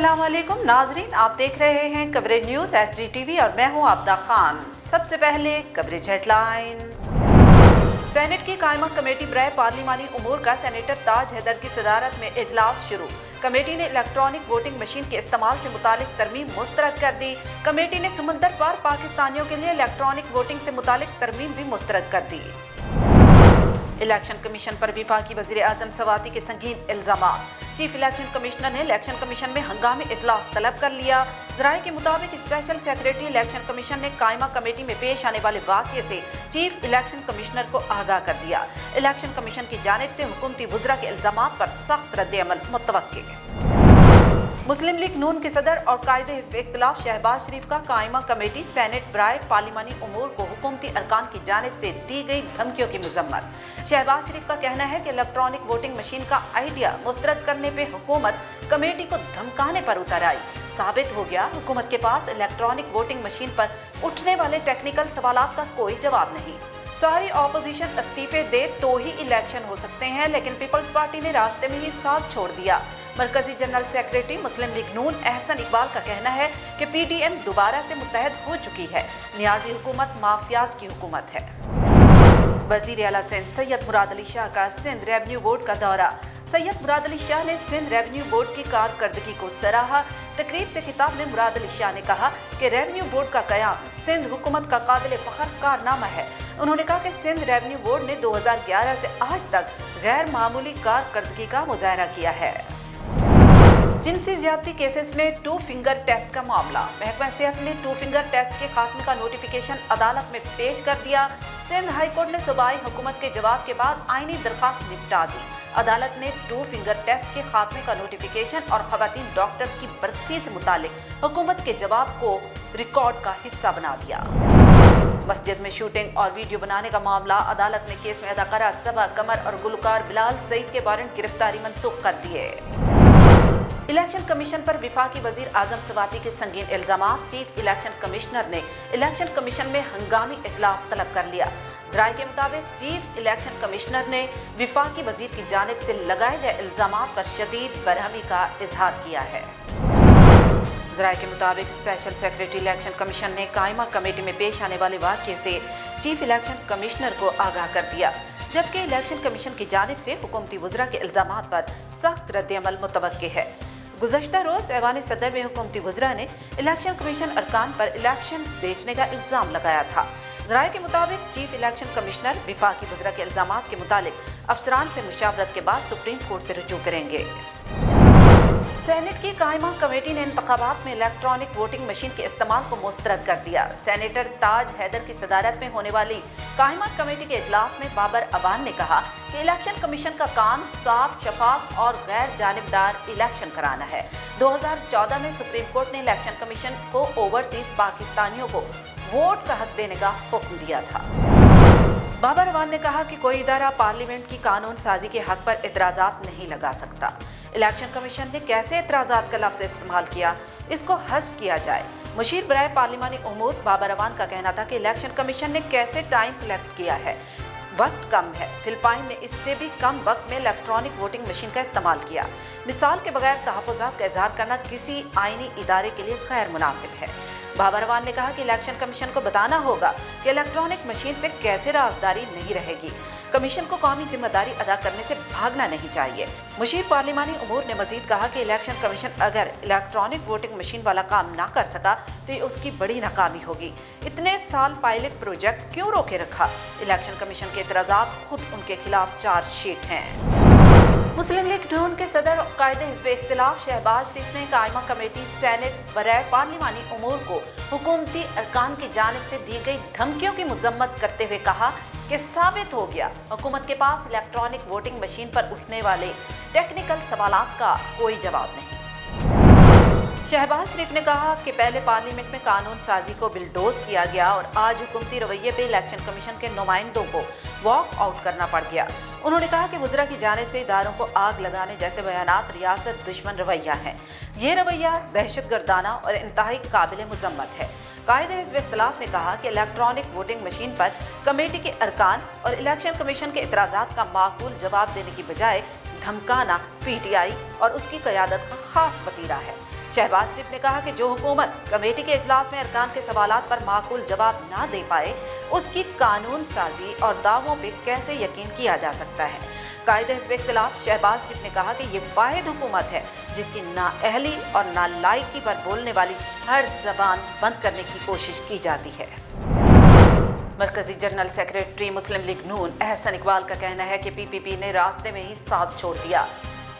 अस्सलाम वालेकुम नाजरीन, आप देख रहे हैं कवरेज न्यूज़ HDTV और मैं हूं आबदा खान। सबसे पहले कवरेज हेडलाइंस। सेनेट की कायमा कमेटी बराए पार्लिमानी उमूर का सेनेटर ताज हैदर की सदारत में इजलास शुरू। कमेटी ने इलेक्ट्रॉनिक वोटिंग मशीन के इस्तेमाल से मुतालिक तरमीम मुस्तरद कर दी। कमेटी ने समंदर पार पाकिस्तानियों के लिए इलेक्ट्रॉनिक वोटिंग से मुतालिक तरमीम भी मुस्तरद कर दी। इलेक्शन कमीशन पर वफाकी वज़ीर आज़म सवाती के संगीन इल्ज़ामात। चीफ इलेक्शन कमिश्नर ने इलेक्शन कमीशन में हंगामी इजलास तलब कर लिया। ज़राए के मुताबिक स्पेशल सेक्रेटरी इलेक्शन कमीशन ने कायमा कमेटी में पेश आने वाले वाक़ये से चीफ इलेक्शन कमिश्नर को आगाह कर दिया। इलेक्शन कमीशन की जानिब से हुकूमती वज़रा के इल्ज़ामात पर सख्त रद्द-ए-अमल मुतवक्के। मुस्लिम लीग नून के सदर और कायदे हिज़्ब इख्तिलाफ शहबाज शरीफ का कायमा कमेटी सेनेट बराए पार्लिमानी उमूर को हुकूमती अरकान की जानिब से दी गई धमकियों की मजम्मत। शहबाज शरीफ का कहना है कि इलेक्ट्रॉनिक वोटिंग मशीन का आइडिया मुस्तरद करने पे हुकूमत कमेटी को धमकाने पर उतर आई। साबित हो गया हुकूमत के पास इलेक्ट्रॉनिक वोटिंग मशीन पर उठने वाले टेक्निकल सवालात का कोई जवाब नहीं। सारी ऑपोजिशन इस्तीफे दे तो ही इलेक्शन हो सकते हैं, लेकिन पीपल्स पार्टी ने रास्ते में ही साथ छोड़ दिया। मरकजी जनरल सेक्रेटरी मुस्लिम लीग नून एहसन इकबाल का कहना है कि PDM दोबारा से मुत्तहद हो चुकी है। नियाजी हुकूमत माफियाज की हुकूमत है। वज़ीर आला सिंध सैयद मुराद अली शाह का सिंध रेवेन्यू बोर्ड का दौरा। सैयद मुराद अली शाह ने सिंध रेवेन्यू बोर्ड की कारकर्दगी को सराहा। तकरीब से खिताब में मुराद अली शाह ने कहा कि रेवेन्यू बोर्ड का कयाम सिंध हुकूमत का काबिल फ़ख्र कारनामा है। उन्होंने कहा कि सिंध रेवेन्यू बोर्ड ने 2011 से आज तक गैर मामूली कारकर्दगी का मुजाहरा किया है। जिनसी ज्यादती केसेस में 2 फिंगर टेस्ट का मामला। महकमा सेहत ने 2 फिंगर टेस्ट के खात्मे का नोटिफिकेशन अदालत में पेश कर दिया। सिंध हाई कोर्ट ने सूबाई हुकूमत के जवाब के बाद आईनी दरखास्त निपटा दी। अदालत ने 2 फिंगर टेस्ट के खात्मे का नोटिफिकेशन और खवातीन डॉक्टर्स की भर्ती से मुतालिक हुकूमत के जवाब को रिकॉर्ड का हिस्सा बना दिया। मस्जिद में शूटिंग और वीडियो बनाने का मामला। अदालत ने केस में अदाकारा सबा कमर और गुलकार बिलाल सईद के वारंट गिरफ्तारी मनसूख कर दिए। इलेक्शन कमीशन पर वफाकी वज़ीर आज़म सवाती के संगीन इल्ज़ामात। चीफ इलेक्शन कमिश्नर ने इलेक्शन कमीशन में हंगामी इजलास तलब कर लिया। ज़राए के मुताबिक चीफ इलेक्शन कमिश्नर ने वफाकी वज़ीर की जानिब से लगाए गए इल्ज़ामात पर शदीद बरहमी का इजहार किया है। ज़राए के मुताबिक स्पेशल सेक्रेटरी इलेक्शन कमीशन ने कायमा कमेटी में पेश आने वाले वाक़ये से चीफ इलेक्शन कमिश्नर को आगाह कर दिया, जबकि इलेक्शन कमीशन की जानिब से हुकूमती वज़रा के इल्ज़ामात पर सख्त रद्द-ए-अमल मुतवक्के है। गुज़श्ता रोज़ ऐवान सदर में हुकूमती वज़रा ने इलेक्शन कमीशन अरकान पर इलेक्शन बेचने का इल्ज़ाम लगाया था। ज़राए के मुताबिक चीफ इलेक्शन कमिश्नर वफाकी वज़रा के इल्ज़ामात के मुतालिक अफसरान से मुशावरत के बाद सुप्रीम कोर्ट से रुजू करेंगे। सेनेट की कायमा कमेटी ने इंतखाबात में इलेक्ट्रॉनिक वोटिंग मशीन के इस्तेमाल को मुस्तरद कर दिया। सेनेटर ताज हैदर की सदारत में होने वाली कायमा कमेटी के इजलास में बाबर अवान ने कहा कि इलेक्शन कमीशन का काम साफ, शफाफ और गैर जानिबदार इलेक्शन कराना है। 2014 में सुप्रीम कोर्ट ने इलेक्शन कमीशन को ओवरसीज पाकिस्तानियों को वोट का हक देने का हुक्म दिया था। बाबर अवान ने कहा कि कोई इदारा पार्लियामेंट की कानून साजी के हक पर एतराज़ात नहीं लगा सकता। इलेक्शन कमीशन ने कैसे एतराज़ात का लफ्ज़ इस्तेमाल किया, इसको हस्फ किया जाए। मुशीर बराए पार्लिमानी उमूर बाबर अवान का कहना था कि इलेक्शन कमीशन ने कैसे टाइम कलेक्ट किया है, वक्त कम है। फिलिपाइन ने इससे भी कम वक्त में इलेक्ट्रॉनिक वोटिंग मशीन का इस्तेमाल किया। मिसाल के बगैर तहफ़्फ़ुज़ात का इज़हार करना किसी आईनी इदारे के लिए गैर मुनासिब है। बाबर अवान ने कहा कि इलेक्शन कमीशन को बताना होगा कि इलेक्ट्रॉनिक मशीन से कैसे राजदारी नहीं रहेगी। कमीशन को कौमी जिम्मेदारी अदा करने से भागना नहीं चाहिए। मुशीर पार्लिमानी उमूर ने मजीद कहा कि इलेक्शन कमीशन अगर इलेक्ट्रॉनिक वोटिंग मशीन वाला काम ना कर सका तो ये उसकी बड़ी नाकामी होगी। इतने साल पायलट प्रोजेक्ट क्यों रोके रखा? इलेक्शन कमीशन के एतराज़ात खुद उनके खिलाफ चार्जशीट हैं। मुस्लिम लीग नून के सदर और कायदे हिज़्ब इख्तिलाफ शहबाज शरीफ ने कायमा कमेटी सेनेट बराए पार्लिमानी उमूर को हुकूमती अरकान की जानिब से दी गई धमकियों की मजम्मत करते हुए कहा कि साबित हो गया हुकूमत के पास इलेक्ट्रॉनिक वोटिंग मशीन पर उठने वाले टेक्निकल सवालात का कोई जवाब नहीं। शहबाज शरीफ ने कहा कि पहले पार्लियामेंट में कानून साजी को बिलडोज किया गया और आज हुकूमती रवैये पे इलेक्शन कमीशन के नुमाइंदों को वॉक आउट करना पड़ गया। उन्होंने कहा कि वज़रा की जानिब से इदारों को आग लगाने जैसे बयानात रियासत दुश्मन रवैया हैं। ये रवैया दहशत गर्दाना और इंतहाई काबिल मुज़म्मत है। कायदे हिज़्ब इख्तिलाफ ने कहा कि इलेक्ट्रॉनिक वोटिंग मशीन पर कमेटी के अरकान और इलेक्शन कमीशन के एतराज़ात का माकूल जवाब देने की बजाय धमकाना PTI और उसकी क़यादत का खास वतीरा है। शहबाज शरीफ ने कहा कि जो हुकूमत कमेटी के इजलास में अरकान के सवालात पर माकूल जवाब ना दे पाए, उसकी कानून साजी और दावों पे कैसे यकीन किया जा सकता है। कायदे हिज़्ब इख्तिलाफ शहबाज शरीफ ने कहा कि ये वाहिद हुकूमत है जिसकी नाअहली और नालायकी पर बोलने वाली हर जबान बंद करने की कोशिश की जाती है। मरकजी जनरल सेक्रेटरी मुस्लिम लीग नून एहसन इकबाल का कहना है कि पीपीपी ने रास्ते में ही साथ छोड़ दिया।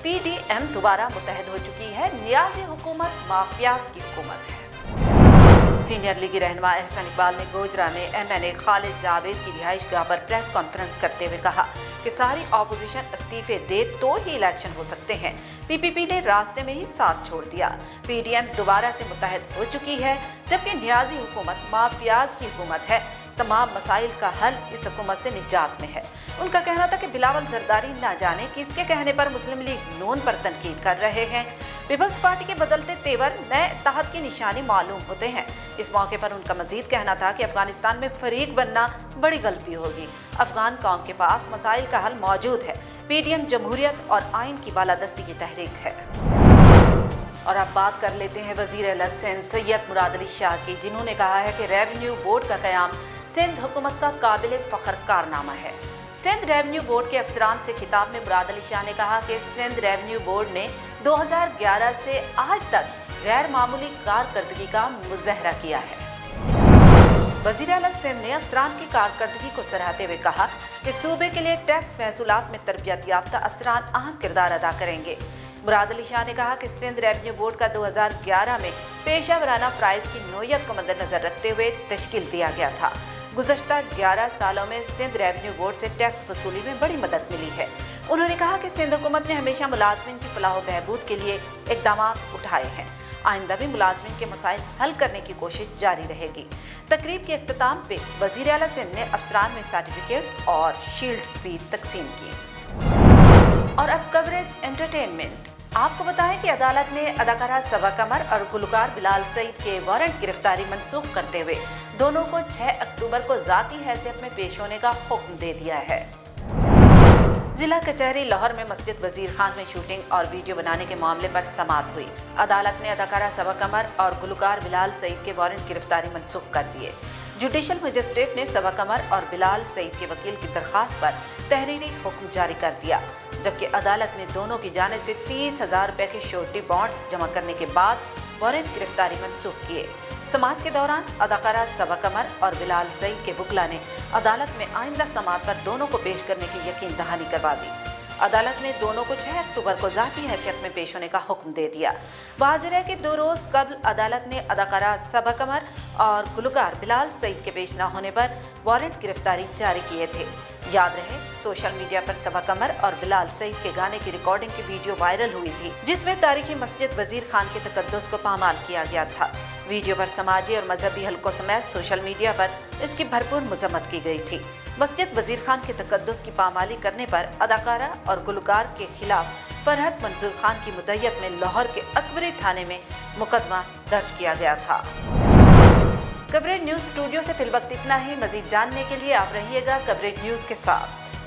पीडीएम दोबारा मुत्तहद हो चुकी है, नियाज़ी हुकूमत माफियाज की हुकूमत है। सीनियर लीगी रहनुमा एहसन इकबाल ने गोजरा में एमएनए खालिद जावेद की रिहाइशगाह पर प्रेस कॉन्फ्रेंस करते हुए कहा कि सारी अपोजिशन इस्तीफे दे तो ही इलेक्शन हो सकते हैं। पीपीपी ने रास्ते में ही साथ छोड़ दिया। पीडीएम दोबारा से मुत्तहद हो चुकी है, जबकि नियाज़ी हुकूमत माफियाज की हुकूमत है। तमाम मसाइल का हल इस हुकूमत से निजात में है। उनका कहना था कि बिलावल जरदारी न जाने किसके कहने पर मुस्लिम लीग नून पर तनकीद कर रहे हैं। पीपल्स पार्टी के बदलते तेवर नए इत्तेहाद की निशानी मालूम होते हैं। इस मौके पर उनका मजीद कहना था कि अफगानिस्तान में फरीक बनना बड़ी गलती होगी। अफगान कौम के पास मसाइल का हल मौजूद है। पीडीएम जमहूरियत और आइन की बालादस्ती की तहरीक है। और अब बात कर लेते हैं वजीर आला सिंध सैयद मुराद अली शाह की, जिन्होंने कहा है कि रेवेन्यू बोर्ड का क़याम सिंध हुकूमत का काबिल फ़ख्र कारनामा है। सिंध रेवेन्यू बोर्ड के अफसरान से खिताब में मुराद अली शाह ने कहा कि सिंध रेवेन्यू बोर्ड ने 2011 से आज तक गैर मामूली कारकर्दगी का मुज़ाहरा किया है। वज़ीर आला सिंध ने अफसरान की कारकर्दगी को सराहते हुए कहा कि सूबे के लिए टैक्स महसूलात में तरबियत याफ्ता अफसरान अहम किरदार अदा करेंगे। मुराद अली शाह ने कहा कि सिंध रेवेन्यू बोर्ड का 2011 में पेशा वराना फ़राइज़ की नोयत को मद्देनज़र रखते हुए तश्कील दिया गया था। गुज़श्ता 11 सालों में सिंध रेवेन्यू बोर्ड से टैक्स वसूली में बड़ी मदद मिली है। उन्होंने कहा कि सिंध हुकूमत ने हमेशा मुलाजमिन की फलाह व बहबूद के लिए इक़दाम उठाए हैं। आइंदा भी मुलाजमिन के मसाइल हल करने की कोशिश जारी रहेगी। तकरीब के इख्तिताम पे वज़ीर आला सिंध ने अफसरान में सर्टिफिकेट्स और शील्ड्स भी तकसीम की। और अब कवरेज एंटरटेनमेंट। आपको बताएं कि अदालत ने अदाकारा सबा कमर और गुलकार बिलाल सईद के वारंट गिरफ्तारी मंसूख करते हुए दोनों को 6 अक्टूबर को ज़ाती हैसियत में पेश होने का हुक्म दे दिया है। जिला कचहरी लाहौर में मस्जिद वजीर खान में शूटिंग और वीडियो बनाने के मामले पर समाअत हुई। अदालत ने अदाकारा सबा कमर और गुलकार बिलाल सईद के वारंट गिरफ्तारी मंसूख कर दिए। जुडिशल मजिस्ट्रेट ने सबा कमर और बिलाल सईद के वकील की दरख्वास्त पर तहरीरी हुक्म जारी कर दिया, जबकि अदालत ने दोनों की जानिब से 30,000 रुपये के श्योरिटी बॉन्ड्स जमा करने के बाद वारंट गिरफ्तारी मंसूख किए। समाअत के दौरान अदाकारा सबा कमर और बिलाल सईद के वकील ने अदालत में आइंदा समाअत पर दोनों को पेश करने की यकीन दहानी करवा दी। अदालत ने दोनों को 6 अक्टूबर को ज़ाती हैसियत में पेश होने का हुक्म दे दिया। वाज़ेह है कि 2 रोज़ कबल अदालत ने अदाकारा सबा कमर और गुलकार बिलाल सईद के पेश न होने पर वारंट गिरफ्तारी जारी किए थे। याद रहे, सोशल मीडिया पर सबा कमर और बिलाल सईद के गाने की रिकॉर्डिंग की वीडियो वायरल हुई थी, जिसमें तारीखी मस्जिद वजीर खान के तकद्दुस को पामाल किया गया था। वीडियो पर समाजी और मजहबी हलकों समेत सोशल मीडिया पर इसकी भरपूर मजम्मत की गई थी। मस्जिद वजीर खान के तकद्दुस की पामाली करने पर अदाकारा और गुलकार के खिलाफ फरहत मंजूर खान की मुद्दत में लाहौर के अकबरी थाने में मुकदमा दर्ज किया गया था। कवरेज न्यूज़ स्टूडियो से फिलवक्त इतना ही। मजीद जानने के लिए आप रहिएगा कवरेज न्यूज़ के साथ।